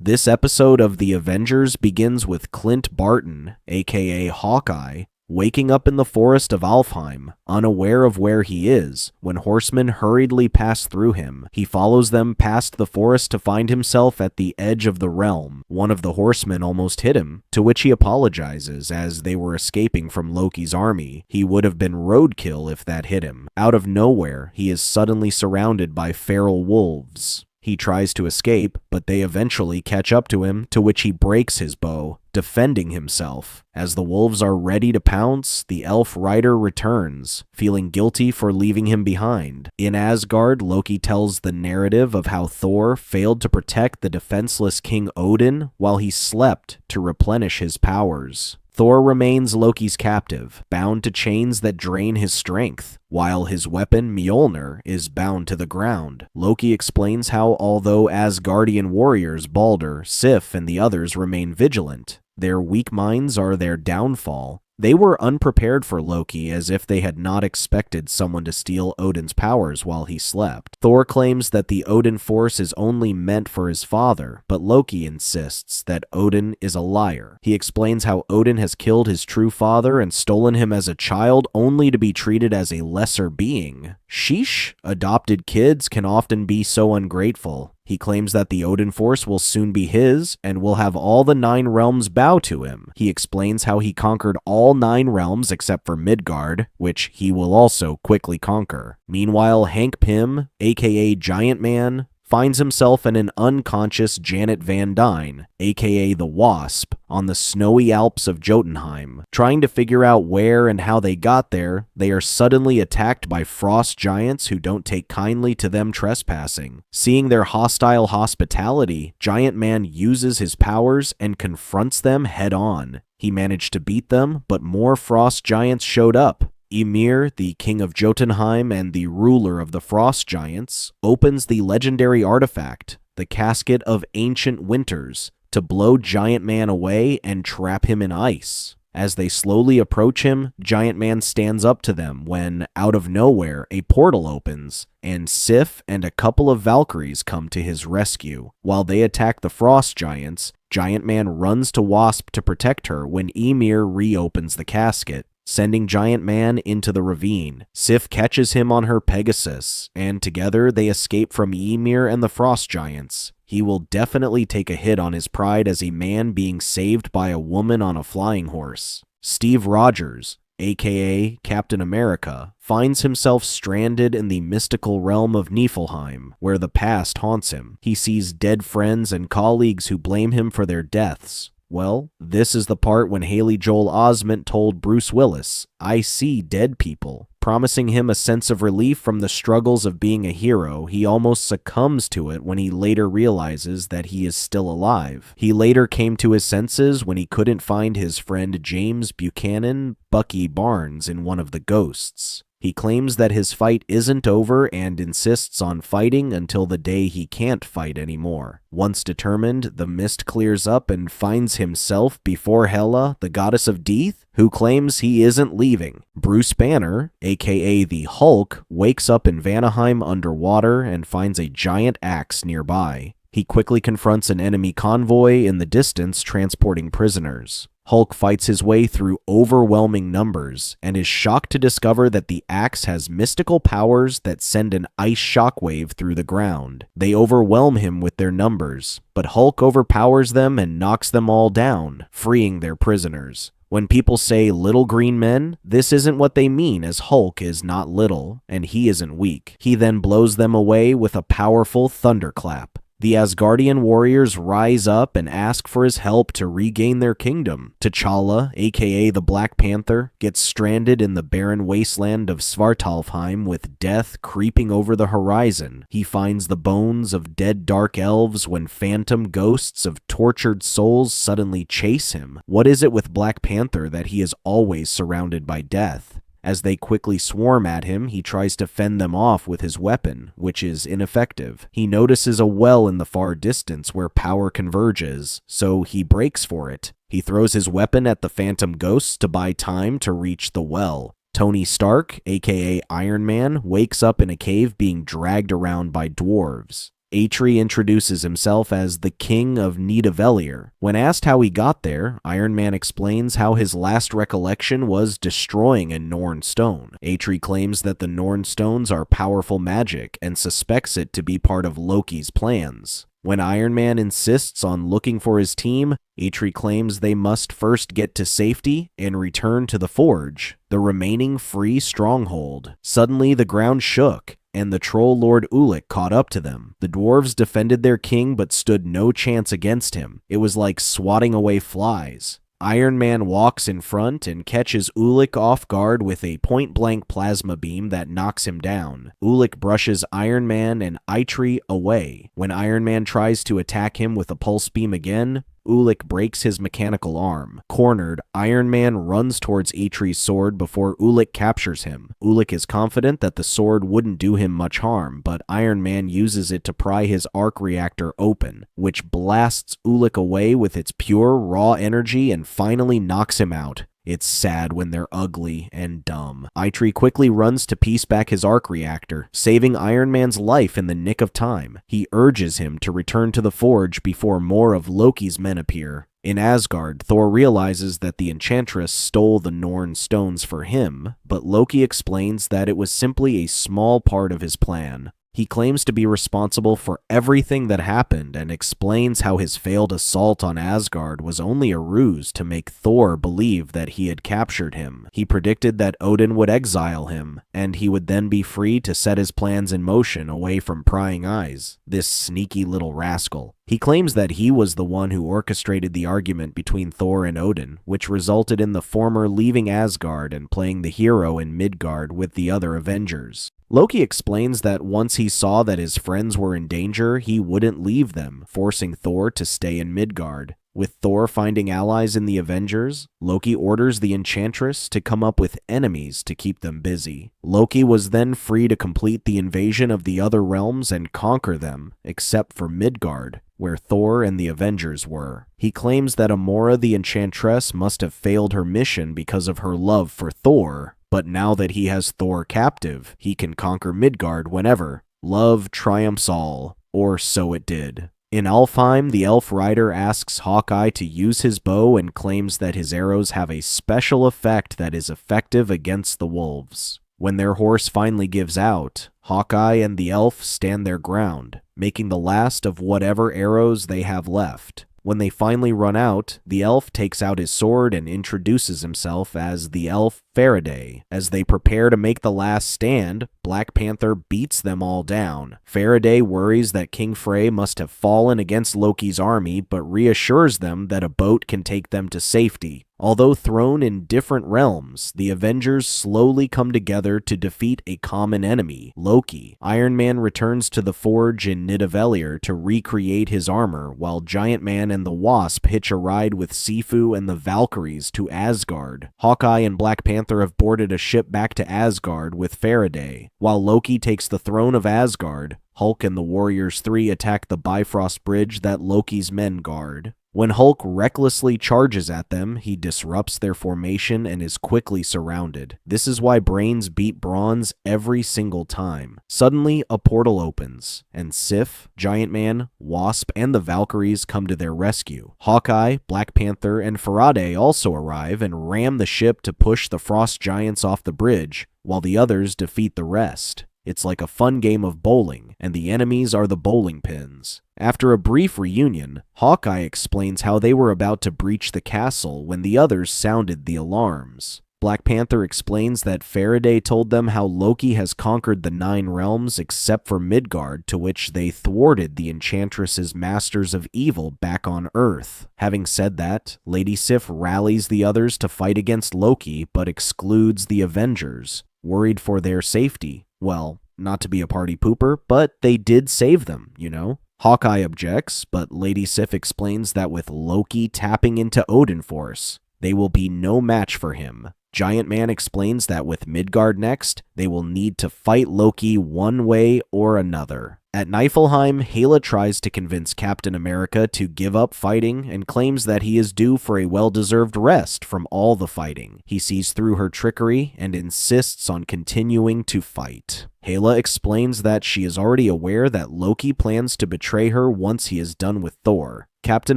This episode of The Avengers begins with Clint Barton, aka Hawkeye, waking up in the forest of Alfheim, unaware of where he is, when horsemen hurriedly pass through him. He follows them past the forest to find himself at the edge of the realm. One of the horsemen almost hit him, to which he apologizes as they were escaping from Loki's army. He would have been roadkill if that hit him. Out of nowhere, he is suddenly surrounded by feral wolves. He tries to escape, but they eventually catch up to him, to which he breaks his bow, defending himself. As the wolves are ready to pounce, the elf rider returns, feeling guilty for leaving him behind. In Asgard, Loki tells the narrative of how Thor failed to protect the defenseless King Odin while he slept to replenish his powers. Thor remains Loki's captive, bound to chains that drain his strength, while his weapon Mjolnir is bound to the ground. Loki explains how although Asgardian warriors Balder, Sif, and the others remain vigilant, their weak minds are their downfall. They were unprepared for Loki, as if they had not expected someone to steal Odin's powers while he slept. Thor claims that the Odin force is only meant for his father, but Loki insists that Odin is a liar. He explains how Odin has killed his true father and stolen him as a child only to be treated as a lesser being. Sheesh, adopted kids can often be so ungrateful. He claims that the Odin force will soon be his, and will have all the 9 realms bow to him. He explains how he conquered all 9 realms except for Midgard, which he will also quickly conquer. Meanwhile, Hank Pym, aka Giant Man, finds himself and an unconscious Janet Van Dyne, aka the Wasp, on the snowy Alps of Jotunheim. Trying to figure out where and how they got there, they are suddenly attacked by frost giants who don't take kindly to them trespassing. Seeing their hostile hospitality, Giant Man uses his powers and confronts them head-on. He managed to beat them, but more frost giants showed up. Ymir, the king of Jotunheim and the ruler of the frost giants, opens the legendary artifact, the Casket of Ancient Winters, to blow Giant Man away and trap him in ice. As they slowly approach him, Giant Man stands up to them when, out of nowhere, a portal opens, and Sif and a couple of Valkyries come to his rescue. While they attack the frost giants, Giant Man runs to Wasp to protect her when Ymir reopens the casket, sending Giant Man into the ravine. Sif catches him on her Pegasus, and together they escape from Ymir and the frost giants. He will definitely take a hit on his pride as a man being saved by a woman on a flying horse. Steve Rogers, aka Captain America, finds himself stranded in the mystical realm of Niflheim, where the past haunts him. He sees dead friends and colleagues who blame him for their deaths. Well, this is the part when Haley Joel Osment told Bruce Willis, "I see dead people," promising him a sense of relief from the struggles of being a hero. He almost succumbs to it when he later realizes that he is still alive. He later came to his senses when he couldn't find his friend James Buchanan, Bucky Barnes, in one of the ghosts. He claims that his fight isn't over and insists on fighting until the day he can't fight anymore. Once determined, the mist clears up and finds himself before Hela, the goddess of death, who claims he isn't leaving. Bruce Banner, aka the Hulk, wakes up in Vanaheim underwater and finds a giant axe nearby. He quickly confronts an enemy convoy in the distance transporting prisoners. Hulk fights his way through overwhelming numbers and is shocked to discover that the axe has mystical powers that send an ice shockwave through the ground. They overwhelm him with their numbers, but Hulk overpowers them and knocks them all down, freeing their prisoners. When people say little green men, this isn't what they mean, as Hulk is not little, and he isn't weak. He then blows them away with a powerful thunderclap. The Asgardian warriors rise up and ask for his help to regain their kingdom. T'Challa, aka the Black Panther, gets stranded in the barren wasteland of Svartalfheim with death creeping over the horizon. He finds the bones of dead dark elves when phantom ghosts of tortured souls suddenly chase him. What is it with Black Panther that he is always surrounded by death? As they quickly swarm at him, he tries to fend them off with his weapon, which is ineffective. He notices a well in the far distance where power converges, so he breaks for it. He throws his weapon at the phantom ghosts to buy time to reach the well. Tony Stark, aka Iron Man, wakes up in a cave being dragged around by dwarves. Atri introduces himself as the King of Nidavellir. When asked how he got there, Iron Man explains how his last recollection was destroying a Norn stone. Atri claims that the Norn stones are powerful magic and suspects it to be part of Loki's plans. When Iron Man insists on looking for his team, Atri claims they must first get to safety and return to the Forge, the remaining free stronghold. Suddenly, the ground shook, and the troll Lord Ulik caught up to them. The dwarves defended their king but stood no chance against him. It was like swatting away flies. Iron Man walks in front and catches Ulik off guard with a point-blank plasma beam that knocks him down. Ulik brushes Iron Man and Eitri away. When Iron Man tries to attack him with a pulse beam again, Ulik breaks his mechanical arm. Cornered, Iron Man runs towards Eitri's sword before Ulik captures him. Ulik is confident that the sword wouldn't do him much harm, but Iron Man uses it to pry his arc reactor open, which blasts Ulik away with its pure, raw energy and finally knocks him out. It's sad when they're ugly and dumb. Eitri quickly runs to piece back his arc reactor, saving Iron Man's life in the nick of time. He urges him to return to the Forge before more of Loki's men appear. In Asgard, Thor realizes that the Enchantress stole the Norn stones for him, but Loki explains that it was simply a small part of his plan. He claims to be responsible for everything that happened and explains how his failed assault on Asgard was only a ruse to make Thor believe that he had captured him. He predicted that Odin would exile him, and he would then be free to set his plans in motion away from prying eyes. This sneaky little rascal. He claims that he was the one who orchestrated the argument between Thor and Odin, which resulted in the former leaving Asgard and playing the hero in Midgard with the other Avengers. Loki explains that once he saw that his friends were in danger, he wouldn't leave them, forcing Thor to stay in Midgard. With Thor finding allies in the Avengers, Loki orders the Enchantress to come up with enemies to keep them busy. Loki was then free to complete the invasion of the other realms and conquer them, except for Midgard, where Thor and the Avengers were. He claims that Amora the Enchantress must have failed her mission because of her love for Thor, but now that he has Thor captive, he can conquer Midgard whenever. Love triumphs all, or so it did. In Alfheim, the elf rider asks Hawkeye to use his bow and claims that his arrows have a special effect that is effective against the wolves. When their horse finally gives out, Hawkeye and the elf stand their ground, making the last of whatever arrows they have left. When they finally run out, the elf takes out his sword and introduces himself as the elf Faraday. As they prepare to make the last stand, Black Panther beats them all down. Faraday worries that King Frey must have fallen against Loki's army, but reassures them that a boat can take them to safety. Although thrown in different realms, the Avengers slowly come together to defeat a common enemy, Loki. Iron Man returns to the Forge in Nidavellir to recreate his armor, while Giant Man and the Wasp hitch a ride with Sifu and the Valkyries to Asgard. Hawkeye and Black Panther have boarded a ship back to Asgard with Faraday. While Loki takes the throne of Asgard, Hulk and the Warriors 3 attack the Bifrost Bridge that Loki's men guard. When Hulk recklessly charges at them, he disrupts their formation and is quickly surrounded. This is why Brains beat Bronze every single time. Suddenly, a portal opens, and Sif, Giant Man, Wasp, and the Valkyries come to their rescue. Hawkeye, Black Panther, and Faraday also arrive and ram the ship to push the Frost Giants off the bridge, while the others defeat the rest. It's like a fun game of bowling, and the enemies are the bowling pins. After a brief reunion, Hawkeye explains how they were about to breach the castle when the others sounded the alarms. Black Panther explains that Faraday told them how Loki has conquered the 9 realms except for Midgard, to which they thwarted the Enchantress's Masters of Evil back on Earth. Having said that, Lady Sif rallies the others to fight against Loki, but excludes the Avengers, worried for their safety. Well, not to be a party pooper, but they did save them, you know? Hawkeye objects, but Lady Sif explains that with Loki tapping into Odin Force, they will be no match for him. Giant Man explains that with Midgard next, they will need to fight Loki one way or another. At Niflheim, Hela tries to convince Captain America to give up fighting and claims that he is due for a well-deserved rest from all the fighting. He sees through her trickery and insists on continuing to fight. Hela explains that she is already aware that Loki plans to betray her once he is done with Thor. Captain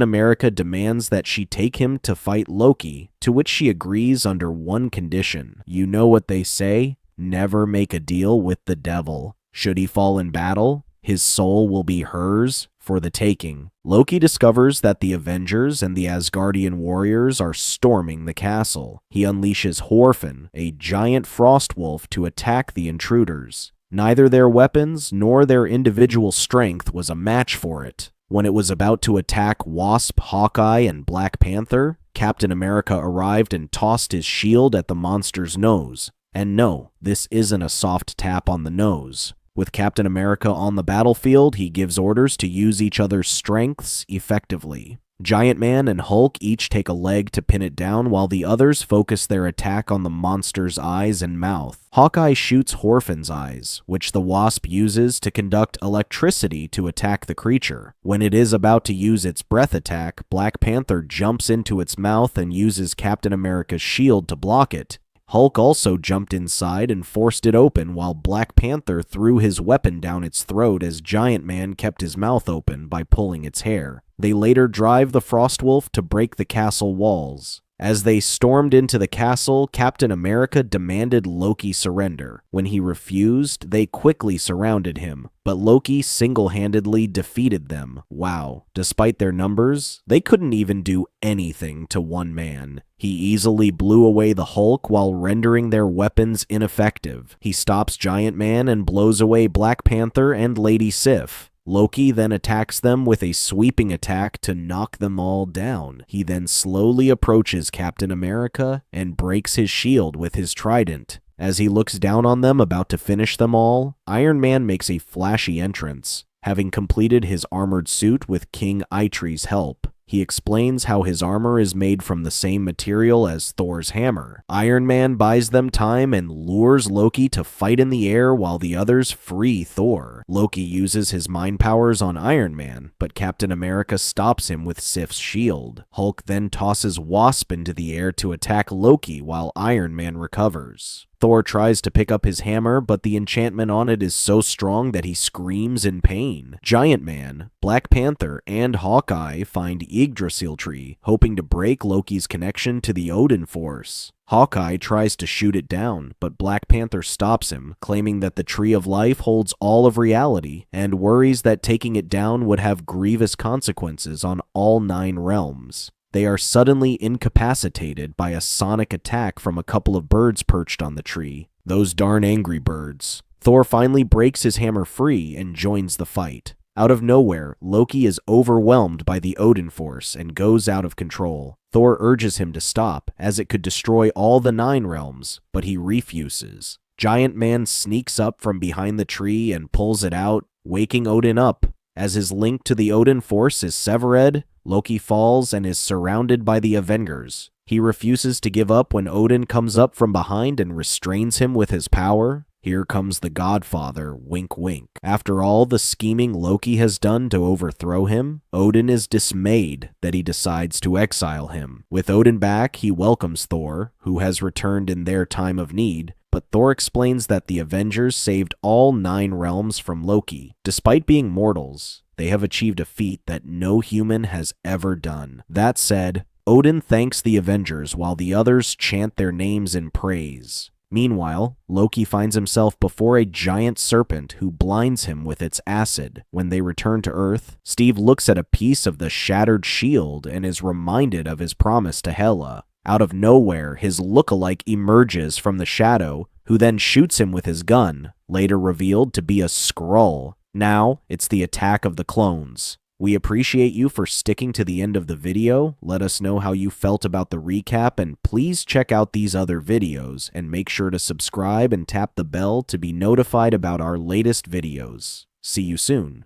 America demands that she take him to fight Loki, to which she agrees under one condition. You know what they say? Never make a deal with the devil. Should he fall in battle, his soul will be hers for the taking. Loki discovers that the Avengers and the Asgardian warriors are storming the castle. He unleashes Horfin, a giant frost wolf, to attack the intruders. Neither their weapons nor their individual strength was a match for it. When it was about to attack Wasp, Hawkeye, and Black Panther, Captain America arrived and tossed his shield at the monster's nose. And no, this isn't a soft tap on the nose. With Captain America on the battlefield, he gives orders to use each other's strengths effectively. Giant Man and Hulk each take a leg to pin it down while the others focus their attack on the monster's eyes and mouth. Hawkeye shoots Horfin's eyes, which the Wasp uses to conduct electricity to attack the creature. When it is about to use its breath attack, Black Panther jumps into its mouth and uses Captain America's shield to block it. Hulk also jumped inside and forced it open while Black Panther threw his weapon down its throat as Giant Man kept his mouth open by pulling its hair. They later drive the Frostwolf to break the castle walls. As they stormed into the castle, Captain America demanded Loki surrender. When he refused, they quickly surrounded him, but Loki single-handedly defeated them. Wow. Despite their numbers, they couldn't even do anything to one man. He easily blew away the Hulk while rendering their weapons ineffective. He stops Giant Man and blows away Black Panther and Lady Sif. Loki then attacks them with a sweeping attack to knock them all down. He then slowly approaches Captain America and breaks his shield with his trident. As he looks down on them about to finish them all, Iron Man makes a flashy entrance, having completed his armored suit with King Eitri's help. He explains how his armor is made from the same material as Thor's hammer. Iron Man buys them time and lures Loki to fight in the air while the others free Thor. Loki uses his mind powers on Iron Man, but Captain America stops him with Sif's shield. Hulk then tosses Wasp into the air to attack Loki while Iron Man recovers. Thor tries to pick up his hammer, but the enchantment on it is so strong that he screams in pain. Giant Man, Black Panther, and Hawkeye find Yggdrasil tree, hoping to break Loki's connection to the Odin force. Hawkeye tries to shoot it down, but Black Panther stops him, claiming that the Tree of Life holds all of reality, and worries that taking it down would have grievous consequences on all 9 realms. They are suddenly incapacitated by a sonic attack from a couple of birds perched on the tree. Those darn angry birds. Thor finally breaks his hammer free and joins the fight. Out of nowhere, Loki is overwhelmed by the Odin force and goes out of control. Thor urges him to stop, as it could destroy all the 9 realms, but he refuses. Giant Man sneaks up from behind the tree and pulls it out, waking Odin up. As his link to the Odin force is severed, Loki falls and is surrounded by the Avengers. He refuses to give up when Odin comes up from behind and restrains him with his power. Here comes the Godfather, wink wink. After all the scheming Loki has done to overthrow him, Odin is dismayed that he decides to exile him. With Odin back, he welcomes Thor, who has returned in their time of need, but Thor explains that the Avengers saved all 9 realms from Loki. Despite being mortals, they have achieved a feat that no human has ever done. That said, Odin thanks the Avengers while the others chant their names in praise. Meanwhile, Loki finds himself before a giant serpent who blinds him with its acid. When they return to Earth, Steve looks at a piece of the shattered shield and is reminded of his promise to Hela. Out of nowhere, his lookalike emerges from the shadow, who then shoots him with his gun, later revealed to be a Skrull. Now, it's the attack of the clones. We appreciate you for sticking to the end of the video. Let us know how you felt about the recap, and please check out these other videos, and make sure to subscribe and tap the bell to be notified about our latest videos. See you soon.